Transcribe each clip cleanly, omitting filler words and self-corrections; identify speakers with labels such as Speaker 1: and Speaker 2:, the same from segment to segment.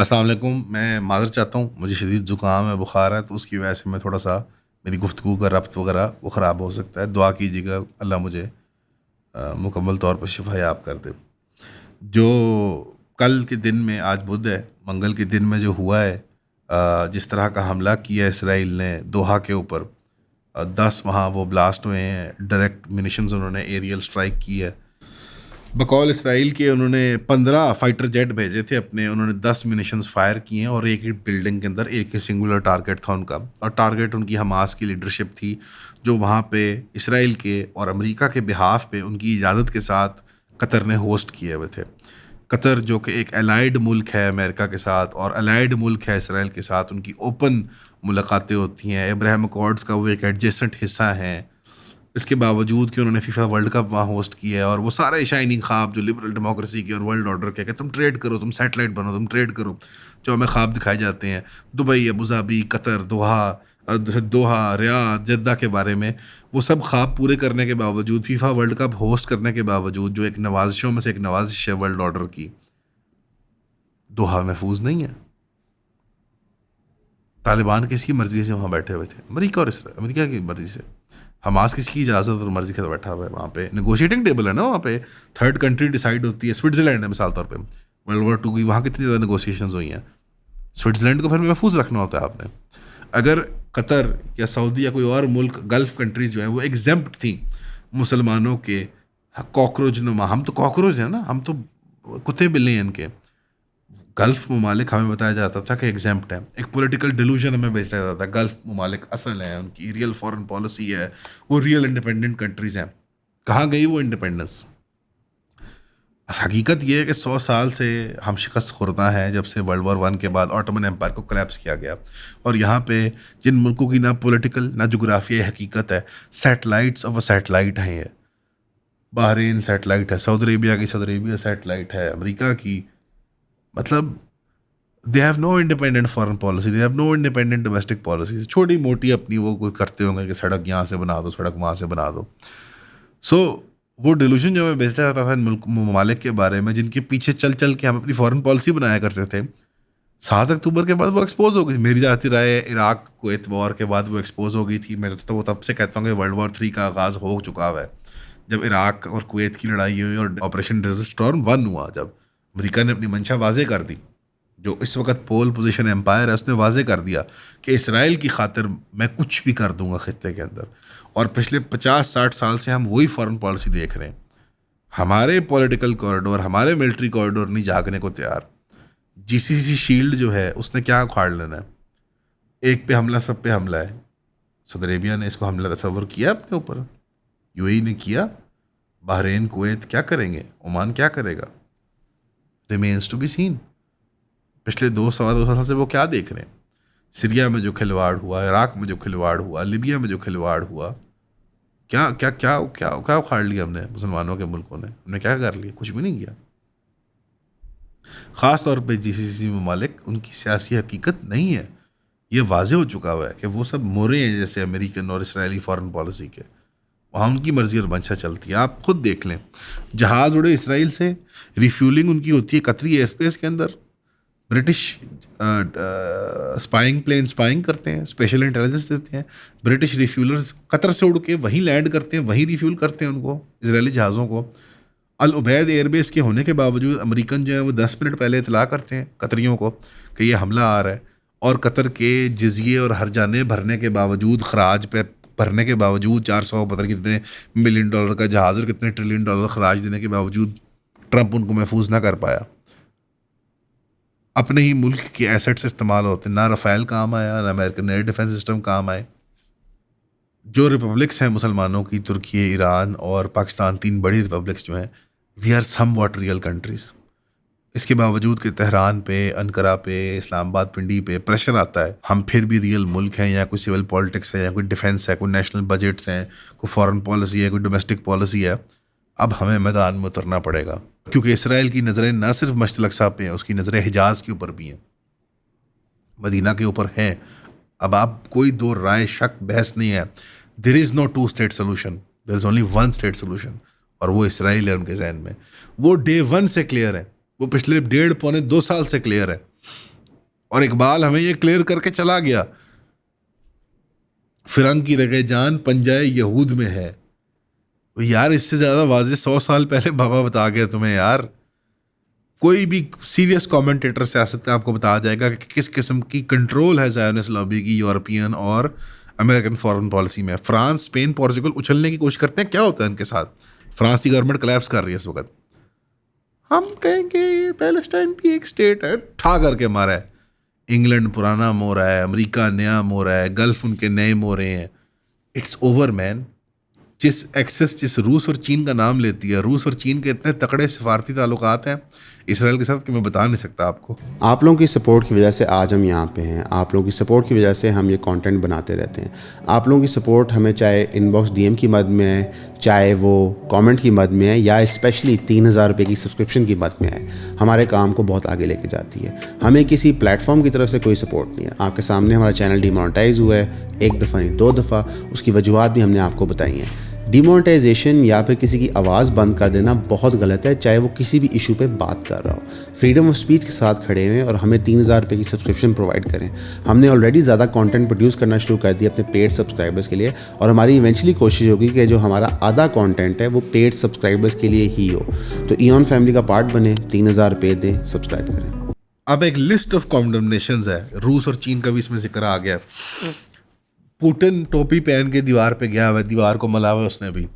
Speaker 1: अस्सलाम वालेकुम। मैं माज़रत चाहता हूँ, मुझे शदीद ज़ुकाम है, बुखार है, तो उसकी वजह से मैं थोड़ा-सा मेरी गुफ्तगू का रब्त वगैरह वो ख़राब हो सकता है। दुआ कीजिएगा अल्लाह मुझे मुकम्मल तौर पर शिफ़ा-याब कर दे। जो कल के दिन में, आज बुध है, मंगल के दिन में जो हुआ है, जिस तरह का हमला किया इसराइल ने दोहा के ऊपर, 10 वहाँ वो ब्लास्ट हुए हैं, डायरेक्ट मिनिशंस उन्होंने एरियल स्ट्राइक की है। बकौल इसराइल के उन्होंने 15 फाइटर जेट भेजे थे अपने, उन्होंने 10 मिनिशंस फायर किए हैं और एक ही बिल्डिंग के अंदर एक ही सिंगुलर टारगेट था उनका, और टारगेट उनकी हमास की लीडरशिप थी, जो वहाँ पे इसराइल के और अमेरिका के बिहाफ पे उनकी इजाज़त के साथ कतर ने होस्ट किए हुए थे। कतर जो कि एक अलाइड मुल्क है अमेरिका के साथ और अलाइड मुल्क है इसराइल के साथ, उनकी ओपन मुलाकातें होती हैं, अब्राहम अकॉर्ड्स का वो एक एडजेसेंट हिस्सा है। इसके बावजूद कि उन्होंने फीफा वर्ल्ड कप वहाँ होस्ट किया है, और वो सारे शाइनिंग ख्वाब जो लिबरल डेमोक्रेसी के और वर्ल्ड ऑर्डर के, कि तुम ट्रेड करो, तुम सैटेलाइट बनो, तुम ट्रेड करो, जो हमें ख्वाब दिखाए जाते हैं दुबई, अबू धाबी, कतर, दोहा, रियाद, जद्दा के बारे में, वो सब ख्वाब पूरे करने के बावजूद, फीफा वर्ल्ड कप होस्ट करने के बावजूद, जो एक नवाजिशों में से एक नवाजिश है वर्ल्ड ऑर्डर की, दोहा महफूज नहीं है। तालिबान किसकी मर्जी से वहाँ बैठे हुए थे? अमेरिका और इसराइल, अमेरिका की मर्जी से। हमास किसकी इजाज़त और मर्जी के साथ बैठा हुआ है वहाँ पे? नेगोशिएटिंग टेबल है ना वहाँ पे, थर्ड कंट्री डिसाइड होती है। स्विट्ज़रलैंड है मिसाल तौर पे, वर्ल्ड वॉर 2 की वहाँ कितनी ज़्यादा नेगोशिएशंस हुई हैं। स्विट्ज़रलैंड को फिर महफूज रखना होता है आपने। अगर कतर या सऊदी या कोई और मुल्क, गल्फ़ कंट्रीज़ जो हैं वो एग्जेम्प्ट थी मुसलमानों के कॉकरोच नुमा, हम तो कॉकरोच हैं ना, हम तो कुत्ते बिल्ली हैं इनके। गल्फ़ ममालिक हमें बताया जाता था कि एग्जेम्प्ट है, एक पॉलिटिकल डिलूजन हमें बेचा जाता था, गल्फ़ ममालिक असल हैं, उनकी रियल फॉरेन पॉलिसी है, वो रियल इंडिपेंडेंट कंट्रीज़ हैं। कहाँ गई वो इंडिपेंडेंस? हकीकत ये है कि 100 साल से हम शिकस्त खुर्दा हैं, जब से वर्ल्ड वॉर 1 के बाद ऑटोमन एम्पायर को कोलैप्स किया गया, और यहाँ पे जिन मुल्कों की ना पॉलिटिकल ना जोग्राफियाई हकीकत है, सैटेलाइट्स ऑफ अ सैटेलाइट हैं ये। बहरीन सैटेलाइट है, सऊदी अरेबिया की सऊदी अरेबिया सैटेलाइट है, अमेरिका की, मतलब they have no independent foreign policy, they have no independent domestic policies. छोटी मोटी अपनी वो कोई करते होंगे कि सड़क यहाँ से बना दो, सड़क वहाँ से बना दो। सो वो डिल्यूजन जो हमें बेचता जाता था इन मुल्क ममालिक के बारे में, जिनके पीछे चल चल के हम अपनी फॉरेन पॉलिसी बनाया करते थे, 7 अक्टूबर के बाद वो एक्सपोज हो गई। मेरी जाती राय है, इराक कुवैत वॉर के बाद वो एक्सपोज हो गई थी। मैं तो वो तब से कहता हूँ कि वर्ल्ड वॉर 3 का आगाज़ हो चुका हुआ है, जब इराक और कुवैत की लड़ाई हुई और ऑपरेशन डेजर्ट स्टॉर्म 1 हुआ, जब अमेरिका ने अपनी मंशा वाजे कर दी। जो इस वक्त पोल पोजीशन एम्पायर है, उसने वाजे कर दिया कि इसराइल की खातिर मैं कुछ भी कर दूंगा खत्ते के अंदर। और पिछले 50-60 साल से हम वही फॉरेन पॉलिसी देख रहे हैं। हमारे पॉलिटिकल कॉरिडोर, हमारे मिलिट्री कॉरिडोर नहीं जागने को तैयार। जीसीसी शील्ड जो है उसने क्या उखाड़ लेना है? एक पे हमला सब पे हमला है। सऊदी अरेबिया ने इसको हमला तस्वर किया अपने ऊपर, यूएई ने किया, बहरीन कुवैत क्या करेंगे, ओमान क्या करेगा, रिमेन्स टू बी सीन। पिछले 2 सवा 2 साल से वो क्या देख रहे हैं? सीरिया में जो खिलवाड़ हुआ, इराक में जो खिलवाड़ हुआ, लिबिया में जो खिलवाड़ हुआ, क्या क्या क्या क्या क्या उखाड़ लिया हमने, मुसलमानों के मुल्कों ने हमने क्या कर लिया? कुछ भी नहीं किया। ख़ास तौर पे जीसीसी ममालिक, उनकी सियासी हकीकत नहीं है। ये वाजे हो चुका हुआ है कि वो सब मोरे हैं, जैसे अमेरिकन और इसराइली फॉरेन पॉलिसी के। वहाँ उनकी मर्जी और मंशा चलती है। आप खुद देख लें, जहाज़ उड़े इसराइल से, रिफ्यूलिंग उनकी होती है कतरी एयर स्पेस के अंदर। ब्रिटिश स्पाइंग प्लेन स्पाइंग करते हैं, स्पेशल इंटेलिजेंस देते हैं। ब्रिटिश रिफ्यूलर्स कतर से उड़ के वहीं लैंड करते हैं, वहीं रिफ्यूल करते हैं उनको, इसराइली जहाज़ों को। अल उबैद एयरबेस के होने के बावजूद अमेरिकन जो है वो 10 मिनट पहले इतला करते हैं कतरियों को कि ये हमला आ रहा है, और कतर के जिजिए और हरजाने भरने के बावजूद, खराज पे भरने के बावजूद, 400 पता नहीं कितने मिलियन डॉलर का जहाज़ और कितने ट्रिलियन डॉलर खराज देने के बावजूद ट्रंप उनको महफूज ना कर पाया। अपने ही मुल्क के एसेट्स इस्तेमाल होते, ना रफ़ाइल काम आया, ना अमेरिकन एयर डिफेंस सिस्टम काम आए। जो रिपब्लिक्स हैं मुसलमानों की, तुर्की, ईरान और पाकिस्तान, 3 बड़ी रिपब्लिक्स जो हैं, we are somewhat real countries. इसके बावजूद कि तेहरान पे, अनकरा पे, इस्लामाबाद पिंडी पे प्रेशर आता है, हम फिर भी रियल मुल्क हैं, या कोई सिविल पॉलिटिक्स है, या कोई डिफेंस है, कोई नेशनल बजट्स हैं, कोई फॉरेन पॉलिसी है, कोई डोमेस्टिक पॉलिसी है। अब हमें मैदान में उतरना पड़ेगा, क्योंकि इसराइल की नज़रें ना सिर्फ मशतल अक़सा पे हैं, उसकी नज़रें हिजाज़ के ऊपर भी हैं, मदीना के ऊपर हैं। अब आप कोई दो राय, शक, बहस नहीं है, there is no 2 state solution, there is only 1 state solution, और वो इसराइल है उनके जहन में। वो डे 1 से क्लियर है, वो पिछले 1.5 पौने 2 साल से क्लियर है। और इकबाल हमें ये क्लियर करके चला गया, फिरंग की रगे जान पंजाए यहूद में है। यार इससे ज़्यादा वाज़ेह 100 साल पहले बाबा बता गया तुम्हें यार। कोई भी सीरियस कमेंटेटर सियासत का आपको बता जाएगा कि किस किस्म की कंट्रोल है ज़ायोनिस्ट लॉबी की यूरोपियन और अमेरिकन फॉरेन पॉलिसी में। फ्रांस, स्पेन, पोर्चुगल उछलने की कोशिश करते हैं, क्या होता है इनके साथ? फ्रांस की गवर्नमेंट कोलैप्स कर रही है इस वक्त। हम कहेंगे ये पैलेस्टाइन भी एक स्टेट है, ठा करके मारा है। इंग्लैंड पुराना मोरा है, अमेरिका नया मोरा है, गल्फ उनके नए मोरे हैं। It's over man. जिस रूस और चीन का नाम लेती है, रूस और चीन के इतने तकड़े सफारती ताल्लुकात हैं इसराइल के साथ कि मैं बता नहीं सकता आपको।
Speaker 2: आप लोगों की सपोर्ट की वजह से आज हम यहाँ पे हैं। आप लोगों की सपोर्ट की वजह से हम ये कंटेंट बनाते रहते हैं। आप लोगों की सपोर्ट हमें चाहे इनबॉक्स डीएम की मद में है, चाहे वो कमेंट की मद में है, या स्पेशली 3000 रुपये की सब्सक्रिप्शन की मद में है, हमारे काम को बहुत आगे लेके जाती है। हमें किसी प्लेटफॉर्म की तरफ से कोई सपोर्ट नहीं है। आपके सामने हमारा चैनल डिमोनेटाइज हुआ है, एक दफ़ा नहीं 2 दफ़ा। उसकी वजूहत भी हमने आपको बताई हैं। डिमोनेटाइजेशन या फिर किसी की आवाज़ बंद कर देना बहुत गलत है, चाहे वो किसी भी इशू पे बात कर रहा हो। फ्रीडम ऑफ स्पीच के साथ खड़े हुए और हमें 3000 रुपये की सब्सक्रिप्शन प्रोवाइड करें। हमने ऑलरेडी ज़्यादा कंटेंट प्रोड्यूस करना शुरू कर दिया अपने पेड सब्सक्राइबर्स के लिए, और हमारी इवेंचुअली कोशिश होगी कि जो हमारा आधा कंटेंट है वो पेड सब्सक्राइबर्स के लिए ही हो। तो ईऑन फैमिली का पार्ट बने, 3000 रुपये दें, सब्सक्राइब करें।
Speaker 1: अब एक लिस्ट ऑफ कॉन्डमनेशंस है, रूस और चीन का भी इसमें जिक्र आ गया। पुतिन टोपी पहन के दीवार पे गया हुआ है, दीवार को मला हुआ उसने भी,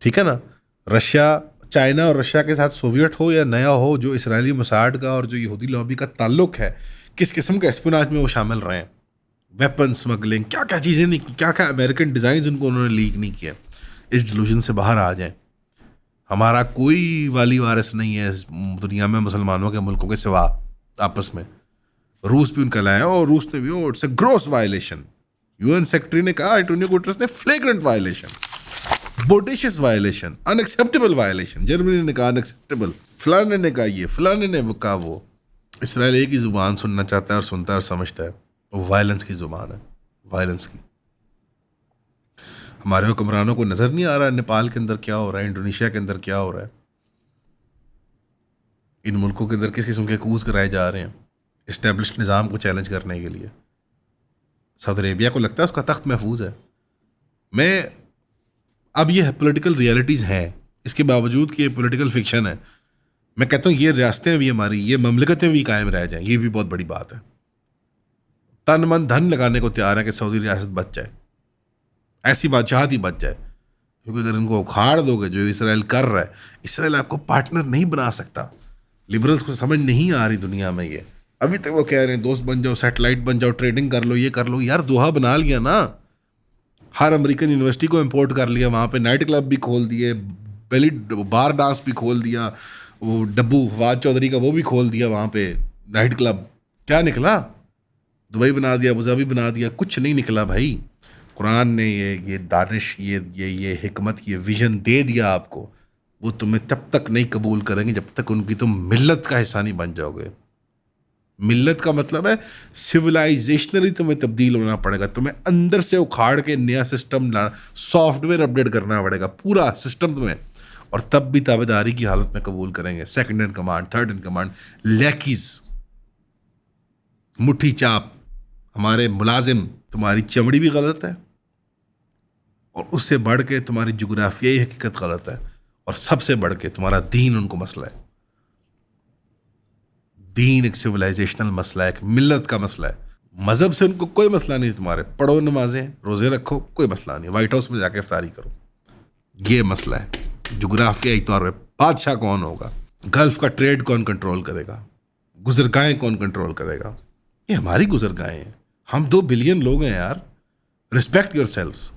Speaker 1: ठीक है ना। रशिया, चाइना और रशिया के साथ सोवियत हो या नया हो, जो इसराइली मोसाड का और जो यहूदी लॉबी का ताल्लुक है, किस किस्म के एस्पिनाज में वो शामिल रहे हैं। वेपन स्मगलिंग, क्या क्या चीज़ें नहीं की, क्या क्या अमेरिकन डिज़ाइन उनको उन्होंने लीक नहीं किया। इस डिलूजन से बाहर आ जाएं। हमारा कोई वाली वारिस नहीं है इस दुनिया में मुसलमानों के मुल्कों के सिवा आपस में। रूस भी उनका लाया और रूस ने भी, it's a gross violation. UN secretary ने कहा एंटोनियो गुटेरेस ने flagrant violation, bodacious violation, unacceptable violation. Germany ने कहा अनएक्सेप्टेबल, फलाने ने कहा ये, फलाने ने वो कहा वो। इसराइल एक ही ज़ुबान सुनना चाहता है और सुनता है और समझता है, वो वायलेंस की ज़ुबान है, वायलेंस की। हमारे हुक्मरानों को नज़र नहीं आ रहा है नेपाल के अंदर क्या हो रहा है, इंडोनेशिया के अंदर क्या हो रहा है। इन मुल्कों के अंदर किस किस्म के कूच कराए जा रहे हैं इस्टेब्लिश्ड निज़ाम को चैलेंज करने के लिए। सऊदी अरेबिया को लगता है उसका तख्त महफूज है। मैं अब ये पॉलिटिकल रियलिटीज़ हैं, इसके बावजूद कि ये पॉलिटिकल फिक्शन है, मैं कहता हूँ ये रियासतें भी हमारी, ये ममलिकतें भी कायम रह जाएं, ये भी बहुत बड़ी बात है। तन मन धन लगाने को तैयार है कि सऊदी रियासत बच जाए, ऐसी बादशाहत ही बच जाए। क्योंकि अगर इनको उखाड़ दोगे जो इसराइल कर रहा है, इसराइल आपको पार्टनर नहीं बना सकता। लिबरल्स को समझ नहीं आ रही दुनिया में ये। अभी तक वो कह रहे हैं दोस्त बन जाओ, सैटेलाइट बन जाओ, ट्रेडिंग कर लो, ये कर लो। यार दोहा बना लिया ना, हर अमेरिकन यूनिवर्सिटी को इंपोर्ट कर लिया, वहाँ पे नाइट क्लब भी खोल दिए, बेली बार डांस भी खोल दिया, वो डब्बू फवाद चौधरी का वो भी खोल दिया वहाँ पे नाइट क्लब। क्या निकला? दुबई बना दिया, अबू धाबी बना दिया, कुछ नहीं निकला भाई। कुरान ने ये दानिश, ये हिकमत, ये विजन दे दिया आपको, वो तुम्हें तब तक नहीं कबूल करेंगे जब तक उनकी तुम मिल्लत का हिस्सा नहीं बन जाओगे। मिल्लत का मतलब है सिविलाइजेशनली तुम्हें तब्दील होना पड़ेगा, तुम्हें अंदर से उखाड़ के नया सिस्टम लाना, सॉफ्टवेयर अपडेट करना पड़ेगा, पूरा सिस्टम तुम्हें। और तब भी ताबेदारी की हालत में कबूल करेंगे। Second in command, third in command, lackeys, मुट्ठी चाप, हमारे मुलाजिम। तुम्हारी चमड़ी भी गलत है और उससे बढ़ के तुम्हारी जुग्राफियाई हकीकत गलत है, और सबसे बढ़ के तुम्हारा दीन उनको मसला है। दीन एक सिविलाइजेशनल मसला है, एक मिल्लत का मसला है। मजहब से उनको कोई मसला नहीं। तुम्हारे पढ़ो नमाजें, रोजे रखो, कोई मसला नहीं, वाइट हाउस में जाके इफ्तारी करो, ये मसला है। जुग्राफियाई तौर पर बादशाह कौन होगा, गल्फ का ट्रेड कौन कंट्रोल करेगा, गुजरगाहें कौन कंट्रोल करेगा, ये हमारी गुजरगाहें हैं। हम 2 बिलियन लोग हैं यार, रिस्पेक्ट योर सेल्व्स।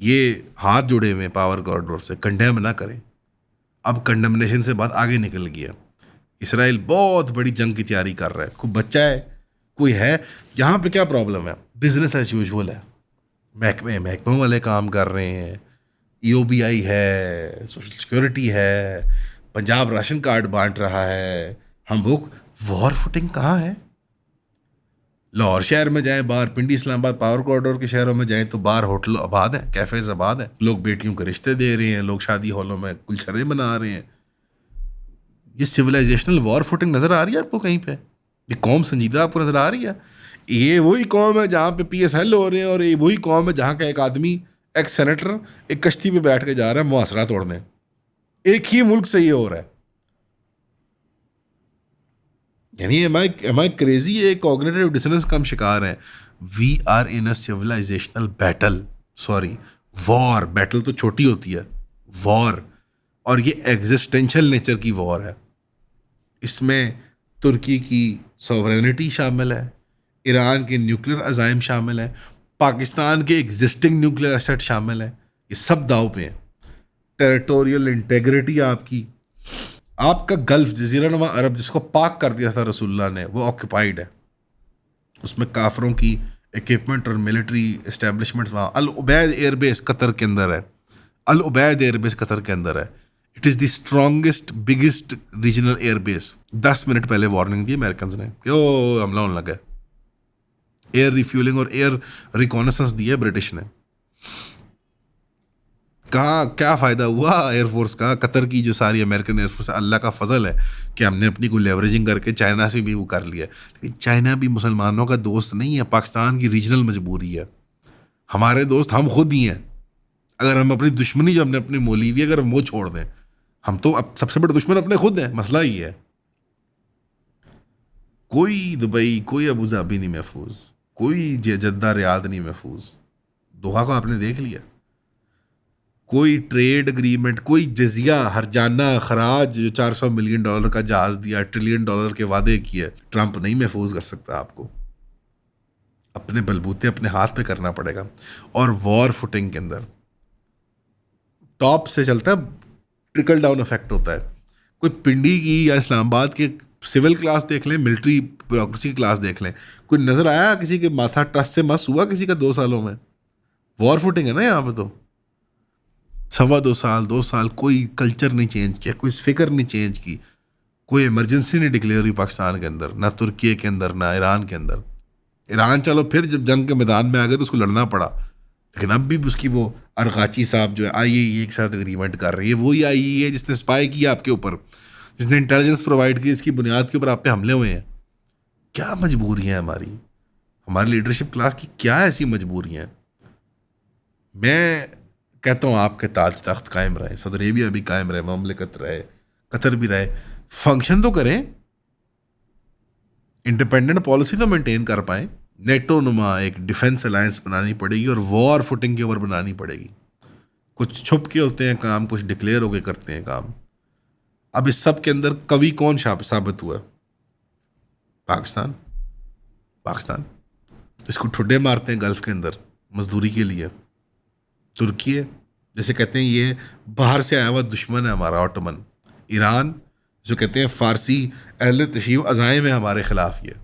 Speaker 1: ये हाथ जुड़े हुए पावर कॉरिडोर से, कंडेम ना करें। अब कंडेमनेशन से बात आगे निकल गया। इसराइल बहुत बड़ी जंग की तैयारी कर रहा है। कोई बच्चा है, कोई है, यहाँ पे क्या प्रॉब्लम है? बिजनेस एज यूजुअल है, महकमे वाले काम कर रहे हैं, EOBI है, सोशल सिक्योरिटी है, पंजाब राशन कार्ड बांट रहा है। हम लोग वॉर फुटिंग कहाँ है? लाहौर शहर में जाएं, बाहर पिंडी इस्लामाबाद पावर कॉरिडोर के शहरों में जाएं तो बाहर होटल आबाद है, कैफेज आबाद है, लोग बेटियों के रिश्ते दे रहे हैं, लोग शादी हॉलों में गुलछरे बना रहे हैं। ये सिविलाइजेशनल वॉर फुटिंग नजर आ रही है आपको कहीं पे? ये कौम संजीदा आपको नजर आ रही है? ये वही कौम है जहाँ पे PSL हो रहे हैं, और ये वही कौम है जहाँ का एक आदमी, एक सेनेटर, एक कश्ती पे बैठ के जा रहा है मुआसरा तोड़ने। एक ही मुल्क से ये हो रहा है। यानी एम आई क्रेजी? ये कॉग्निटिव डिसोनेंस का हम शिकार हैं। We are in a civilizational battle, sorry war. Battle तो छोटी होती है, वॉर, और ये एग्जिस्टेंशियल नेचर की वॉर है। इसमें तुर्की की सॉवरेनिटी शामिल है, ईरान के न्यूक्लियर अजाइम शामिल है, पाकिस्तान के एग्जिस्टिंग न्यूक्लियर एसेट शामिल है। ये सब दाव पे हैं। टेरिटोरियल इंटेग्रिटी आपकी, आपका गल्फ जजीरा नुमा अरब जिसको पाक कर दिया था रसूलुल्लाह ने, वो ऑक्यूपाइड है। उसमें काफरों की इक्विपमेंट और मिलिट्री इस्टेब्लिशमेंट्स वहाँ अल उबैद एयरबेस कतर के अंदर है। अल उबैद एयरबेस कतर के अंदर है। It is the strongest biggest regional airbase. 10 minute पहले वार्निंग दी अमेरिकन ने कि ओ हमला होने लगा। एयर रिफ्यूलिंग और एयर रिकॉनेसेंस दी है ब्रिटिश ने। कहा क्या फ़ायदा हुआ एयरफोर्स का? कतर की जो सारी अमेरिकन एयरफोर्स, अल्लाह का फजल है कि हमने अपनी को लेवरेजिंग करके चाइना से भी वो कर लिया। लेकिन चाइना भी मुसलमानों का दोस्त नहीं है, पाकिस्तान की रीजनल मजबूरी है। हमारे दोस्त हम खुद ही हैं। अगर हम अपनी दुश्मनी जो हमने अपनी मोली हुई, अगर हम वो छोड़ दें, हम तो अब सबसे बड़े दुश्मन अपने खुद हैं। मसला ही है। कोई दुबई, कोई अबू धाबी नहीं महफूज, कोई जद्दा रियाद नहीं महफूज। दोहा को आपने देख लिया। कोई ट्रेड एग्रीमेंट, कोई जजिया, हरजाना, खराज, जो $400 मिलियन का जहाज दिया, $1 ट्रिलियन के वादे किए, ट्रंप नहीं महफूज कर सकता आपको। अपने बलबूते अपने हाथ पे करना पड़ेगा। और वॉर फुटिंग के अंदर टॉप से चलता है, ट्रिकल डाउन इफेक्ट होता है। कोई पिंडी की या इस्लामाबाद के सिविल क्लास देख लें, मिलिट्री ब्यूरोक्रेसी की क्लास देख लें, कोई नज़र आया किसी के माथा ट्रस से मस हुआ किसी का 2 सालों में? वॉर फुटिंग है ना यहाँ पे। तो 2.25 साल कोई कल्चर नहीं चेंज किया, कोई फिक्र नहीं चेंज की, कोई इमरजेंसी नहीं डिक्लेयर हुई पाकिस्तान के अंदर, ना तुर्की के अंदर, ना ईरान के अंदर। ईरान चलो फिर जब जंग के मैदान में आ गए तो उसको लड़ना पड़ा, लेकिन अब भी उसकी वो अरगाची साहब जो है IAEA के साथ एग्रीमेंट कर रही है। वही IAEA है जिसने स्पाई किया आपके ऊपर, जिसने इंटेलिजेंस प्रोवाइड की, इसकी बुनियाद के ऊपर आप पे हमले हुए हैं। क्या मजबूरियाँ हैं हमारी, हमारी लीडरशिप क्लास की क्या ऐसी मजबूरियाँ हैं? मैं कहता हूँ आपके ताज तख्त कायम रहे, सऊदी अरेबिया भी कायम रहे, ममलिकत रहे, कतर भी रहे। फंक्शन तो करें, इंडिपेंडेंट पॉलिसी तो मेंटेन कर पाएँ। नेटो नुमा एक डिफेंस अलायंस बनानी पड़ेगी और वॉर फुटिंग के ऊपर बनानी पड़ेगी। कुछ छुप के होते हैं काम, कुछ डिक्लेयर होके करते हैं काम। अब इस सब के अंदर कवि कौन साबित हुआ? पाकिस्तान। पाकिस्तान इसको ठुड्डे मारते हैं गल्फ के अंदर मजदूरी के लिए। तुर्की है, जैसे कहते हैं ये बाहर से आया हुआ दुश्मन है हमारा, ऑटोमन। ईरान जो कहते हैं फारसी अहले तशीव अज़ाइम है हमारे खिलाफ। ये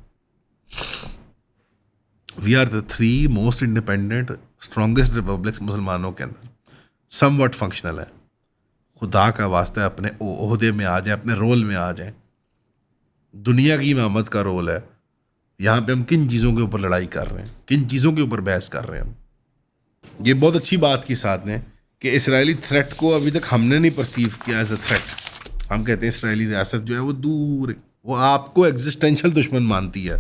Speaker 1: we are the 3 most independent strongest republics मुसलमानों के अंदर। सम वट फंक्शनल है। खुदा का वास्ता है अपने ओहदे में आ जाए, अपने रोल में आ जाए। दुनिया की इमामत का रोल है। यहाँ पे हम किन चीज़ों के ऊपर लड़ाई कर रहे हैं, किन चीज़ों के ऊपर बहस कर रहे हैं हम। ये बहुत अच्छी बात की साथ ने कि इसराइली थ्रेट को अभी तक हमने नहीं परसीव किया एज अ थ्रेट। हम कहते हैं इसराइली रियासत जो है वो दूर है, वो आपको एग्जिस्टेंशियल दुश्मन मानती है,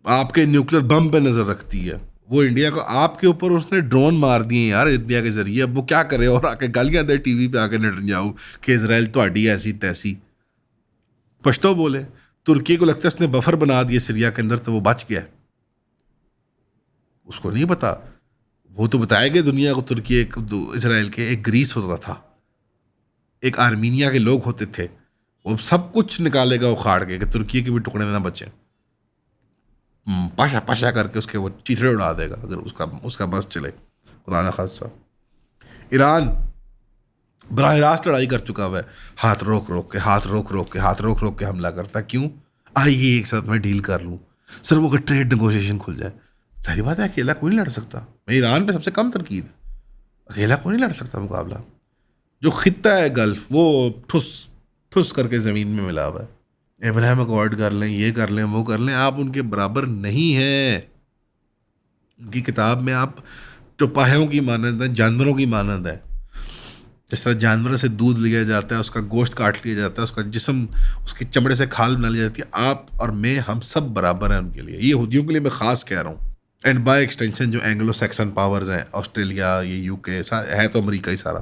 Speaker 1: आपके न्यूक्लियर बम पे नज़र रखती है। वो इंडिया को आपके ऊपर उसने ड्रोन मार दिए यार इंडिया के जरिए। अब वो क्या करे, और आके गालियां दे टीवी पे आके नेतन्याहू कि इजराइल ਤੁਹਾਡੀ ऐसी तैसी। पश्तो बोले, तुर्की को लगता है उसने बफर बना दिए सीरिया के अंदर तो वो बच गया। उसको नहीं पता, वो तो बताएगा दुनिया को तुर्की एक इसराइल के एक ग्रीस होता था, एक आर्मीनिया के लोग होते थे। वो सब कुछ निकालेगा उखाड़ के कि तुर्की के भी टुकड़े में ना बचे। पाशा पाशा करके उसके वो चीथड़े उड़ा देगा अगर उसका बस चले, खुदा न खास्ता। ईरान बराह रास्त लड़ाई कर चुका हुआ है, हाथ रोक रोक के हमला करता। क्यों? आइए एक साथ मैं डील कर लूँ, सर वो अगर ट्रेड नेगोशिएशन खुल जाए। सारी बात है, अकेला कोई नहीं लड़ सकता। मैं ईरान पे सबसे कम तनकीद है, अकेला कोई नहीं लड़ सकता मुकाबला। जो खित्ता है गल्फ वो ठुस ठुस करके ज़मीन में मिला हुआ है। इब्राहिम अकॉर्ड कर लें, ये कर लें, वो कर लें, आप उनके बराबर नहीं हैं। उनकी किताब में आप चौपाहियों की मानद है, जानवरों की मानद है। जिस तरह जानवर से दूध लिया जाता है, उसका गोश्त काट लिया जाता है, उसका जिस्म, उसके चमड़े से खाल बना ली जाती है, आप और मैं, हम सब बराबर हैं उनके लिए। ये यहूदियों के लिए मैं ख़ास कह रहा हूँ, एंड बाय एक्सटेंशन जो एंग्लो सैक्सन पावर्स हैं, ऑस्ट्रेलिया, ये यूके है तो अमेरिका ही सारा।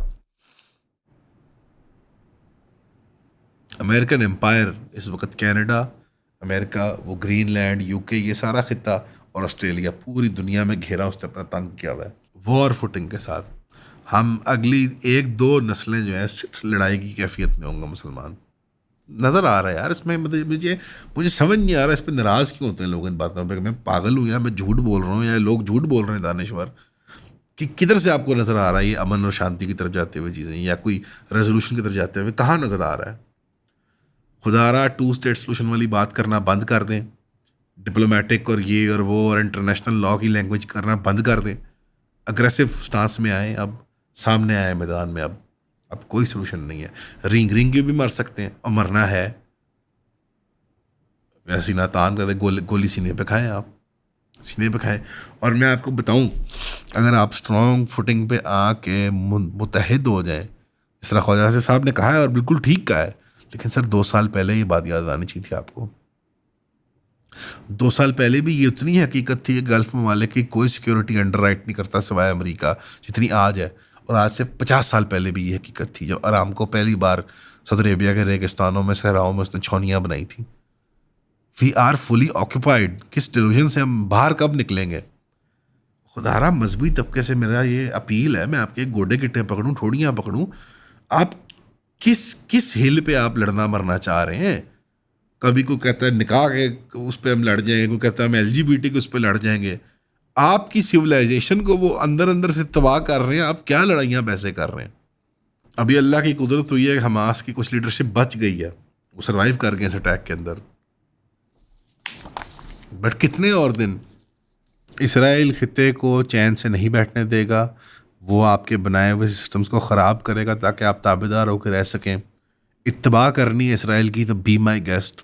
Speaker 1: अमेरिकन एम्पायर इस वक्त कनाडा, अमेरिका, वो ग्रीनलैंड, यूके, ये सारा खिता और ऑस्ट्रेलिया, पूरी दुनिया में घेरा उसने अपना तंग किया हुआ है वॉर फुटिंग के साथ। हम अगली 1-2 नस्लें जो है लड़ाई की कैफियत में होंगे मुसलमान। नज़र आ रहा है यार इसमें, मतलब मुझे समझ नहीं आ रहा इस पर नाराज़ क्यों होते हैं लोग इन बातों पे। मैं पागल हूँ या मैं झूठ बोल रहा हूँ या लोग झूठ बोल रहे हैं दानिश्वर, कि किधर से आपको नज़र आ रहा है ये अमन और शांति की तरफ जाते हुए चीज़ें, या कोई रेजोल्यूशन की तरफ जाते हुए कहाँ नज़र आ रहा है? खुदारा 2 स्टेट सोल्यूशन वाली बात करना बंद कर दें, डिप्लोमेटिक और ये और वो और इंटरनेशनल लॉ की लैंग्वेज करना बंद कर दें, अग्रेसिव स्टांस में आए, अब सामने आए मैदान में। अब कोई सोल्यूशन नहीं है। रिंग के भी मर सकते हैं, और मरना है वैसी ना तान कर गोली सीने पे खाएं, आप सीने पे खाएं। और मैं आपको बताऊं, अगर आप स्ट्रॉन्ग फुटिंग पे आके मुतहद हो जाएं, इस तरह ख्वाजा साहब ने कहा है और बिल्कुल ठीक कहा है, लेकिन सर 2 साल पहले ये बात याद आनी चाहिए थी आपको। 2 साल पहले भी ये उतनी हकीकत थी कि गल्फ ममालिक की कोई सिक्योरिटी अंडर राइट नहीं करता सिवाय अमेरिका, जितनी आज है। और आज से 50 साल पहले भी ये हकीकत थी, जब आरामको पहली बार सऊदी अरेबिया के रेगिस्तानों में, सहराओं में उसने छौनियाँ बनाई थी। We are fully occupied. किस डिल्यूजन से हम बाहर कब निकलेंगे? खुदारा मजहबी तबके से मेरा ये अपील है, मैं आपके गोडे गिट्टे पकड़ूं, ठोड़ियाँ पकड़ूं, आप किस हिल पे आप लड़ना मरना चाह रहे हैं? कभी कोई कहता है निकाह के उस पर हम लड़ जाएंगे, कोई कहता है हम LGBT के उस पर लड़ जाएंगे। आपकी सिविलाइजेशन को वो अंदर अंदर से तबाह कर रहे हैं, आप क्या लड़ाइयाँ पैसे कर रहे हैं? अभी अल्लाह की कुदरत हुई है, हमास की कुछ लीडरशिप बच गई है, वो सर्वाइव कर गए इस अटैक के अंदर। बट कितने और दिन इसराइल खिते को चैन से नहीं बैठने देगा, वो आपके बनाए हुए सिस्टम्स को ख़राब करेगा ताकि आप ताबेदार होकर रह सकें। इत्तबा करनी है इसराइल की तो बी माई गेस्ट,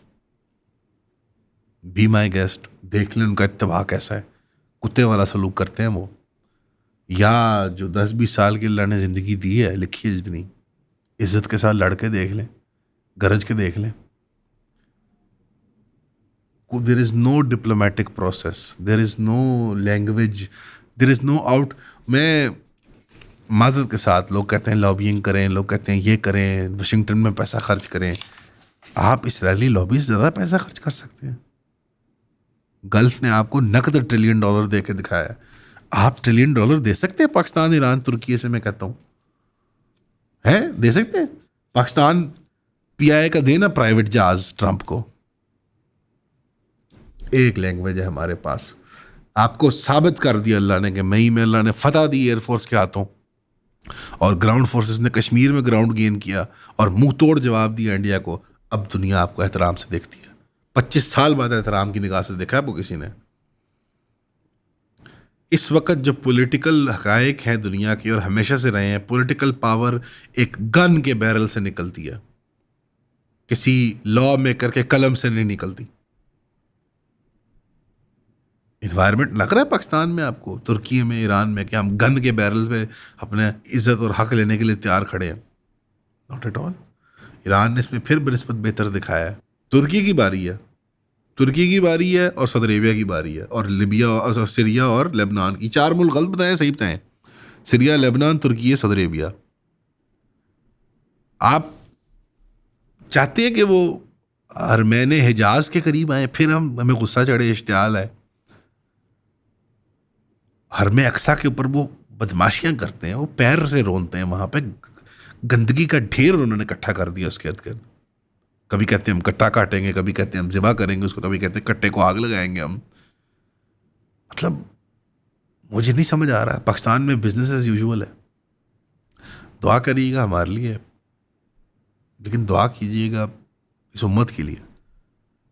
Speaker 1: देख लें उनका इत्तबा कैसा है। कुत्ते वाला सलूक करते हैं वो, या जो 10-20 साल की अल्लाह ने ज़िंदगी दी है, लिखी है जितनी, इज़्ज़त के साथ लड़ के देख लें, गरज के देख लें। There is no diplomatic process, there is no language, there is no out. मैं माजरत के साथ, लोग कहते हैं लॉबिंग करें, लोग कहते हैं ये करें, वाशिंगटन में पैसा खर्च करें। आप इसराइली लॉबी से ज़्यादा पैसा खर्च कर सकते हैं। गल्फ ने आपको नकद $1 ट्रिलियन दे के दिखाया है। आप $1 ट्रिलियन दे सकते हैं पाकिस्तान, ईरान, तुर्की से? मैं कहता हूँ है, दे सकते हैं। पाकिस्तान PI का देना प्राइवेट जहाज ट्रंप को। एक लैंग्वेज है हमारे पास। आपको साबित कर दिया अल्लाह ने कि मई में अल्लाह ने फतह दी एयरफोर्स के हाथों, और ग्राउंड फोर्सेस ने कश्मीर में ग्राउंड गेन किया और मुंह तोड़ जवाब दिया इंडिया को। अब दुनिया आपको एहतराम से देखती है। 25 साल बाद एहतराम की निगाह से देखा है वो किसी ने? इस वक्त जो पॉलिटिकल हकायक हैं दुनिया की, और हमेशा से रहे हैं, पॉलिटिकल पावर एक गन के बैरल से निकलती है, किसी लॉ मेकर के कलम से नहीं निकलती। इन्वायरमेंट लग रहा है पाकिस्तान में आपको, तुर्की में, ईरान में, कि हम गन के बैरल पे अपने इज्जत और हक लेने के लिए तैयार खड़े हैं? Not at all. ईरान ने इसमें फिर बनिस्बत बेहतर दिखाया है। तुर्की की बारी है, और सऊदी अरेबिया की बारी है, और लिबिया और सीरिया और लेबनान की। 4 मुल्क गलत बताएं, सही बताएं? सीरिया, लेबनान, तुर्की है, सऊदी अरेबिया। आप चाहते हैं कि वो अरमेन हिजाज के करीब आए, फिर हमें गुस्सा चढ़े, इश्तियाल है। हरम अक्सा के ऊपर वो बदमाशियां करते हैं, वो पैर से रोनते हैं, वहां पे गंदगी का ढेर उन्होंने इकट्ठा कर दिया उसके इर्द गिर्द। कभी कहते हैं हम कट्टा काटेंगे, कभी कहते हैं हम ज़िबा करेंगे उसको, कभी कहते हैं कट्टे को आग लगाएंगे हम। मतलब मुझे नहीं समझ आ रहा। पाकिस्तान में बिजनेस एज यूजुअल है। दुआ करिएगा हमारे लिए, लेकिन दुआ कीजिएगा इस उम्मत के लिए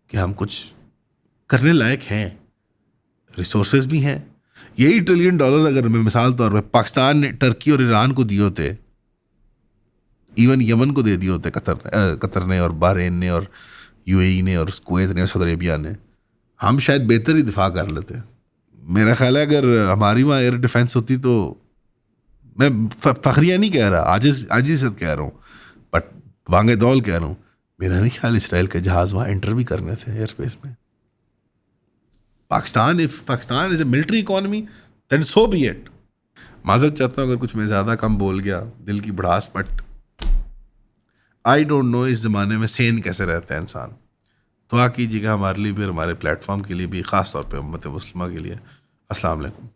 Speaker 1: कि हम कुछ करने लायक हैं, रिसोर्सेज भी हैं। यही $1 ट्रिलियन अगर मैं मिसाल तौर पर पाकिस्तान ने टर्की और ईरान को दिए होते, इवन यमन को दे दिए होते कतर ने और बहरीन ने और UAE ने और कुवैत ने और सऊदी अरेबिया ने, हम शायद बेहतर ही दिफा कर लेते। मेरा ख्याल है अगर हमारी वहाँ एयर डिफेंस होती तो मैं फखरिया नहीं कह रहा, आजिज़ से कह रहा हूँ, बट वांगे दौल कह रहा हूँ, मेरा नहीं ख्याल इसराइल के जहाज़ वहाँ एंटर भी करने थे एयर स्पेस में। Pakistan is a military economy, then so be it. माजरत चाहता हूँ अगर कुछ मैं ज़्यादा कम बोल गया, दिल की भड़ास, बट आई डोंट नो इस ज़माने में सेन कैसे रहता है इंसान। दुआ कीजिएगा हमारे लिए भी और हमारे प्लेटफॉर्म के लिए भी, ख़ास तौर पे उम्मत मुस्लिमा के लिए। अस्सलाम वालेकुम।